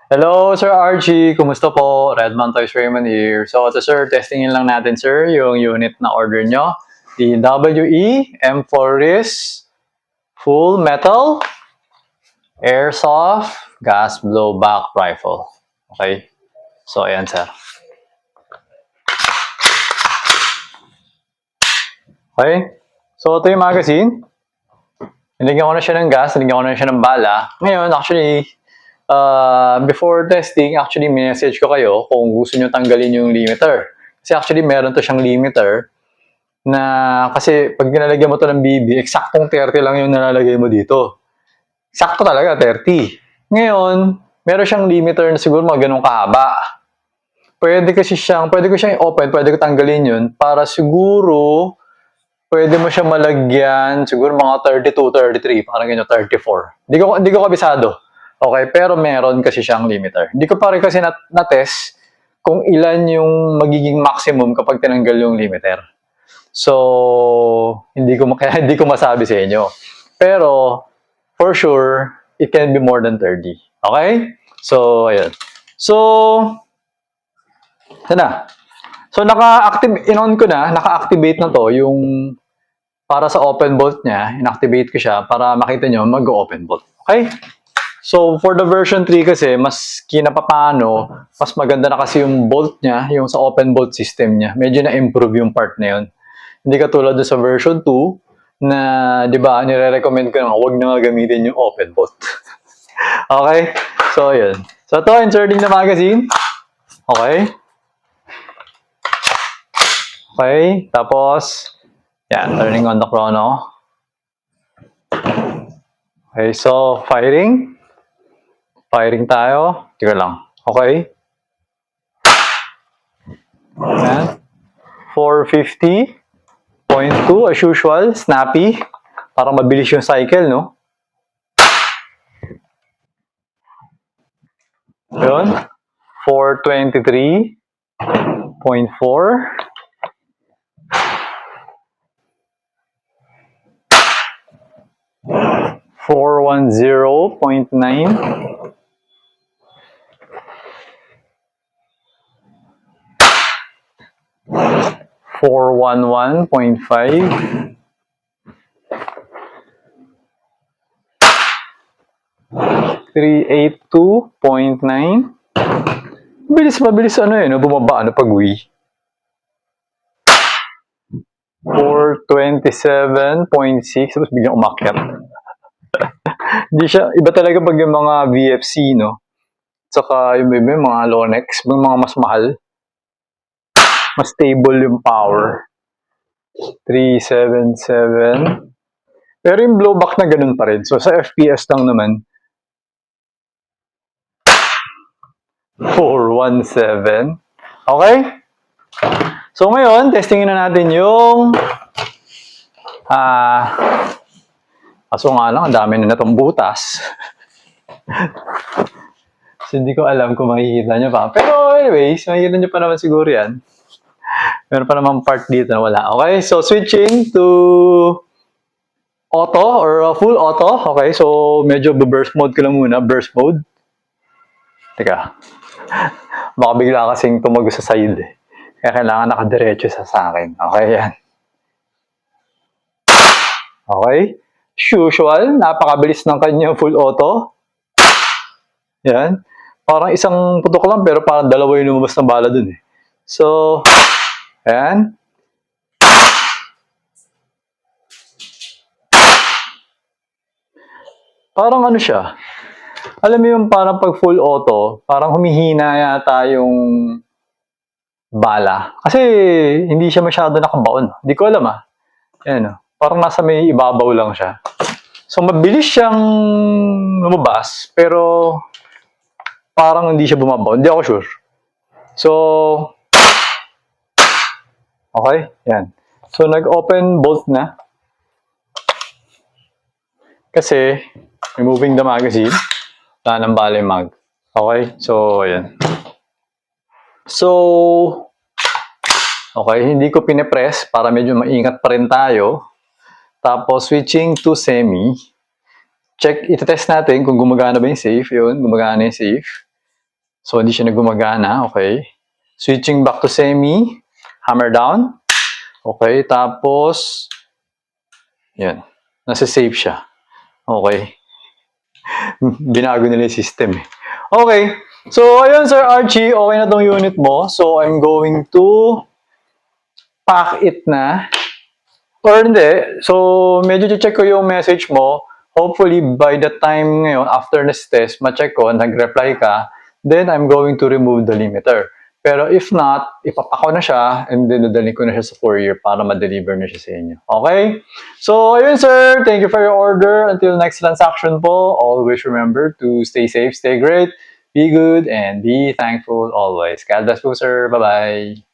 Hello, Sir Archie. Kumusta po? Redman Toys Raymond here. So, ito sir, testingin lang natin sir yung unit na order nyo. The WE M4 RIS Full Metal Airsoft Gas Blowback Rifle. Okay? So, ayan sir. Okay? So, ito yung magazine. Nilagyan ko na siya ng gas, nilagyan ko na siya ng bala. Ngayon, actually, before testing, actually, message ko kayo kung gusto nyo tanggalin yung limiter. Kasi actually, meron to siyang limiter na kasi pag nilalagyan mo to ng BB, eksaktong 30 lang yung nalalagay mo dito. Sakto talaga, 30. Ngayon, meron siyang limiter na siguro mga ganun kahaba. Pwede ko siyang i-open, pwede ko tanggalin yun para siguro pwede mo siya malagyan siguro mga 32, 33, parang ganyan, 34. Hindi ko kabisado. Okay, pero meron kasi siyang limiter. Hindi ko pa rin kasi na-test kung ilan yung magiging maximum kapag tinanggal yung limiter. So, kaya hindi ko masabi sa inyo. Pero, for sure, it can be more than 30. Okay? So, ayun. So, na. So, naka-activate na to yung para sa open bolt niya, inactivate ko siya para makita nyo mag-open bolt. Okay? So, for the version 3 kasi, mas kinapapano, mas maganda na kasi yung bolt niya, yung sa open bolt system niya. Medyo na-improve yung part na yun. Hindi katulad doon sa version 2 na, di ba, nire-recommend ko na huwag na gamitin yung open bolt. Okay? So, yun. So, ito, inserting the magazine. Okay? Okay? Tapos, yan, turning on the chrono. Okay, so, firing. Firing tayo. Teka lang. Okay? Yan. 450.2 as usual, snappy. Para mabilis yung cycle, no? Yun. 423.4. 410.9. 411.5. 382.9. Mabilis ano no? Bumaba ano pag Wii. 427.6. Tapos biglang umakyat. Hindi siya, iba talaga pag yung mga VFC, no? Tsaka yung mga Lonex, yung mga mas mahal. Mas stable yung power. 377. Pero yung blowback na ganun pa rin. So sa FPS lang naman, 417. Okay? So ngayon, testingin na natin yung kaso nga lang, ang dami na natong butas. So hindi ko alam kung makikita nyo pa. Pero anyways, makikita nyo pa naman siguro yan. Meron pa naman part dito na wala. Okay, so switching to auto or full auto. Okay, so medyo burst mode ko lang muna. Burst mode. Teka. Baka bigla kasing tumago sa side eh. Kaya kailangan nakadiretso sa akin. Okay, yan. Okay. As usual, napakabilis ng kanyang full auto. Yan. Parang isang putok lang pero parang dalawa yung lumabas na bala dun eh. So, ayan. Parang ano siya. Alam mo yung parang pag full auto, parang humihina yata yung bala. Kasi hindi siya masyado nakabaon. Hindi ko alam Ayan Parang nasa may ibabaw lang siya. So mabilis siyang lumabas, pero parang hindi siya bumabaw. Hindi ako sure. So, okay, yan. So nag-open bolt na. Kasi, removing the magazine, wala nang bala yung mag. Okay, so ayan. So, okay, hindi ko pinipress para medyo maingat pa rin tayo. Tapos, switching to semi. Check, itetest natin kung gumagana ba yung safe. Yun, gumagana yung safe. So, hindi siya na gumagana. Okay. Switching back to semi. Hammer down. Okay. Tapos, yan. Nasa safe siya. Okay. Binago nila yung system eh. Okay. So, ayun Sir Archie, okay na tong unit mo. So, I'm going to pack it na. Or hindi. So, medyo check ko yung message mo. Hopefully, by the time ngayon, after this test, ma-check ko, nag-reply ka, then I'm going to remove the limiter. Pero if not, ipapak ko na siya and then dadalhin ko na siya sa courier para ma-deliver na siya sa inyo. Okay? So, ayun sir. Thank you for your order. Until next transaction po, always remember to stay safe, stay great, be good, and be thankful always. God bless po sir. Bye-bye.